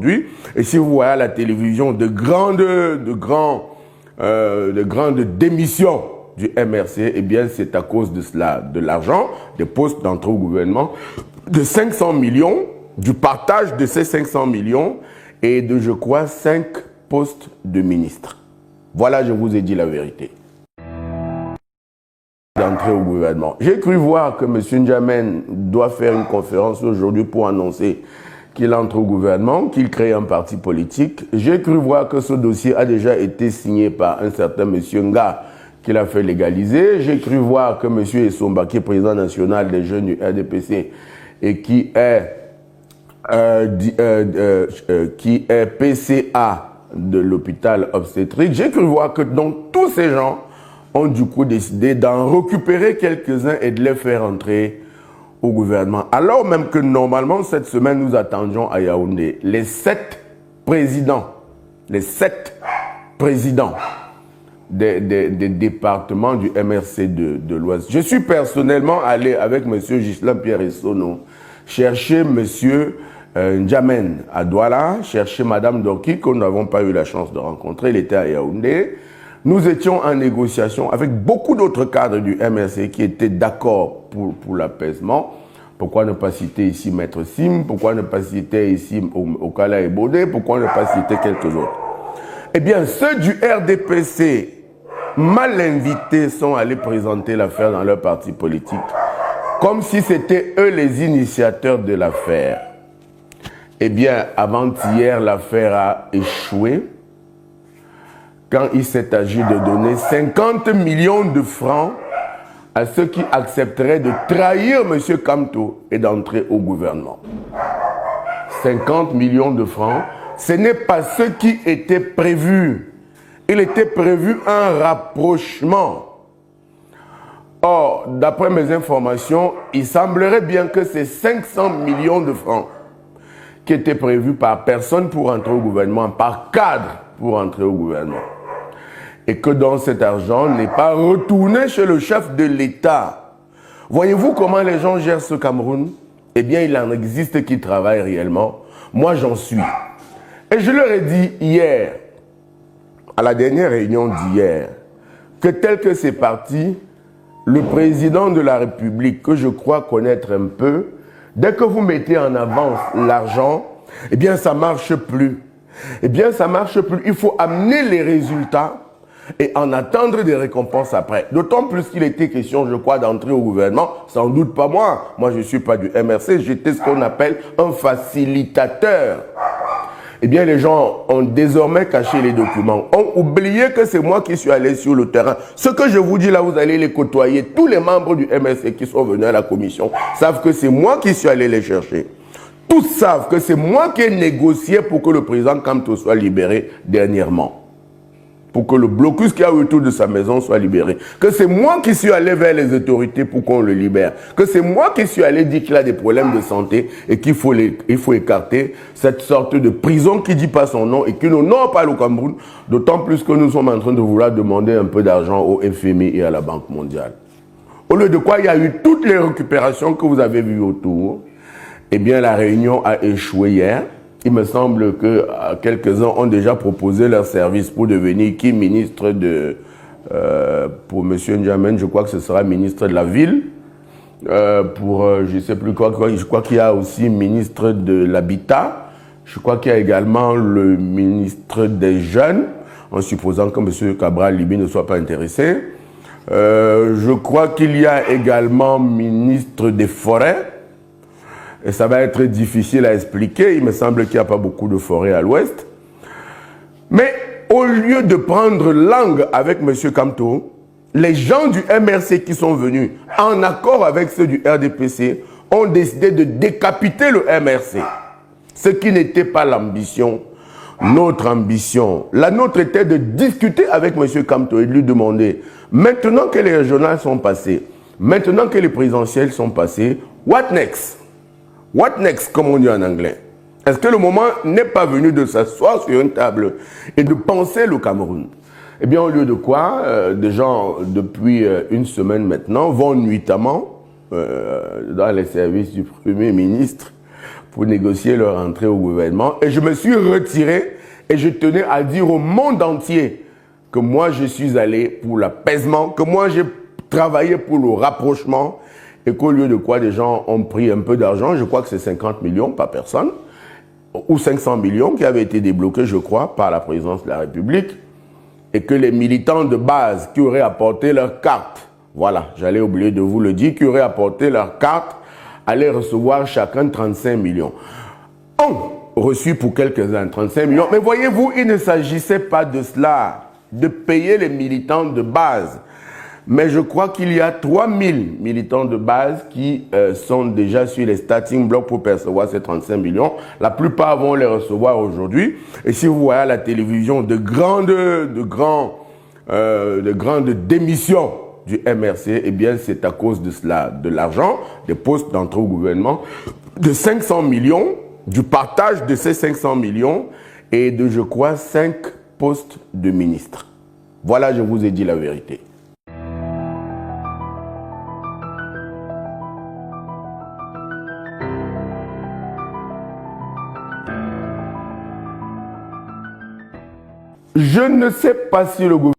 aujourd'hui. Et si vous voyez à la télévision de grandes démissions du MRC, eh bien c'est à cause de cela, de l'argent, des postes d'entrée au gouvernement, de 500 millions, du partage de ces 500 millions et de, je crois, 5 postes de ministres. Voilà, je vous ai dit la vérité. D'entrer au gouvernement. J'ai cru voir que M. N'Djamène doit faire une conférence aujourd'hui pour annoncer qu'il entre au gouvernement, qu'il crée un parti politique. J'ai cru voir que ce dossier a déjà été signé par un certain M. Nga, qu'il a fait légaliser. J'ai cru voir que M. Essomba, qui est président national des jeunes du RDPC et qui est PCA de l'hôpital obstétrique, j'ai cru voir que donc tous ces gens ont du coup décidé d'en récupérer quelques-uns et de les faire entrer au gouvernement. Alors même que normalement, cette semaine, nous attendions à Yaoundé les 7 présidents des départements du MRC de l'Ouest. Je suis personnellement allé avec M. Ghislain Pierre Essono chercher M. N'Djamène à Douala, chercher Mme Dorki, que nous n'avons pas eu la chance de rencontrer, il était à Yaoundé. Nous étions en négociation avec beaucoup d'autres cadres du MRC qui étaient d'accord pour l'apaisement. Pourquoi ne pas citer ici Maître Sim? Pourquoi ne pas citer ici Okala et Bodé? Pourquoi ne pas citer quelques autres? Eh bien, ceux du RDPC, mal invités, sont allés présenter l'affaire dans leur parti politique, comme si c'était eux les initiateurs de l'affaire. Eh bien, avant-hier, l'affaire a échoué quand il s'est agi de donner 50 millions de francs à ceux qui accepteraient de trahir M. Kamto et d'entrer au gouvernement. 50 millions de francs, ce n'est pas ce qui était prévu. Il était prévu un rapprochement. Or, d'après mes informations, il semblerait bien que ces 500 millions de francs qui étaient prévus par personne pour entrer au gouvernement, par cadre pour entrer au gouvernement, et que dans cet argent n'est pas retourné chez le chef de l'État. Voyez-vous comment les gens gèrent ce Cameroun? Eh bien, il en existe qui travaillent réellement. Moi, j'en suis. Et je leur ai dit hier, à la dernière réunion d'hier, que tel que c'est parti, le président de la République, que je crois connaître un peu, dès que vous mettez en avance l'argent, eh bien, ça ne marche plus. Eh bien, ça ne marche plus. Il faut amener les résultats et en attendre des récompenses après. D'autant plus qu'il était question, je crois, d'entrer au gouvernement, sans doute pas moi. Moi, je ne suis pas du MRC, j'étais ce qu'on appelle un facilitateur. Eh bien, les gens ont désormais caché les documents, ont oublié que c'est moi qui suis allé sur le terrain. Ce que je vous dis là, vous allez les côtoyer. Tous les membres du MRC qui sont venus à la commission savent que c'est moi qui suis allé les chercher. Tous savent que c'est moi qui ai négocié pour que le président Kamto soit libéré dernièrement. Pour que le blocus qui a autour de sa maison soit libéré. Que c'est moi qui suis allé vers les autorités pour qu'on le libère. Que c'est moi qui suis allé dire qu'il a des problèmes de santé et qu'il faut, écarter cette sorte de prison qui ne dit pas son nom et qui n'honore pas le Cameroun. D'autant plus que nous sommes en train de vouloir demander un peu d'argent au FMI et à la Banque mondiale. Au lieu de quoi, il y a eu toutes les récupérations que vous avez vues autour. Eh bien, la réunion a échoué hier. Il me semble que quelques-uns ont déjà proposé leur service pour devenir qui ministre de... pour M. N'Djamène, je crois que ce sera ministre de la Ville. Je ne sais plus quoi, je crois qu'il y a aussi ministre de l'Habitat. Je crois qu'il y a également le ministre des Jeunes, en supposant que M. Cabral Libi ne soit pas intéressé. Je crois qu'il y a également ministre des Forêts. Et ça va être difficile à expliquer. Il me semble qu'il n'y a pas beaucoup de forêts à l'ouest. Mais au lieu de prendre langue avec M. Kamto, les gens du MRC qui sont venus, en accord avec ceux du RDPC, ont décidé de décapiter le MRC. Ce qui n'était pas l'ambition. Notre ambition, la nôtre était de discuter avec M. Kamto et de lui demander, maintenant que les régionales sont passées, maintenant que les présidentielles sont passées, what next? What next, comme on dit en anglais? Est-ce que le moment n'est pas venu de s'asseoir sur une table et de penser le Cameroun? Eh bien, au lieu de quoi, des gens, depuis une semaine maintenant, vont nuitamment dans les services du Premier ministre pour négocier leur entrée au gouvernement. Et je me suis retiré et je tenais à dire au monde entier que moi, je suis allé pour l'apaisement, que moi, j'ai travaillé pour le rapprochement et qu'au lieu de quoi, des gens ont pris un peu d'argent, je crois que c'est 50 millions par personne, ou 500 millions qui avaient été débloqués, je crois, par la présidence de la République, et que les militants de base qui auraient apporté leur carte, voilà, j'allais oublier de vous le dire, qui auraient apporté leur carte, allaient recevoir chacun 35 millions. Ont reçu pour quelques-uns 35 millions, mais voyez-vous, il ne s'agissait pas de cela, de payer les militants de base. Mais je crois qu'il y a 3000 militants de base qui sont déjà sur les starting blocks pour percevoir ces 35 millions. La plupart vont les recevoir aujourd'hui. Et si vous voyez à la télévision de grandes démissions du MRC, eh bien c'est à cause de cela, de l'argent, des postes d'entrée au gouvernement, de 500 millions, du partage de ces 500 millions et de, je crois, 5 postes de ministres. Voilà, je vous ai dit la vérité. Je ne sais pas si le gouvernement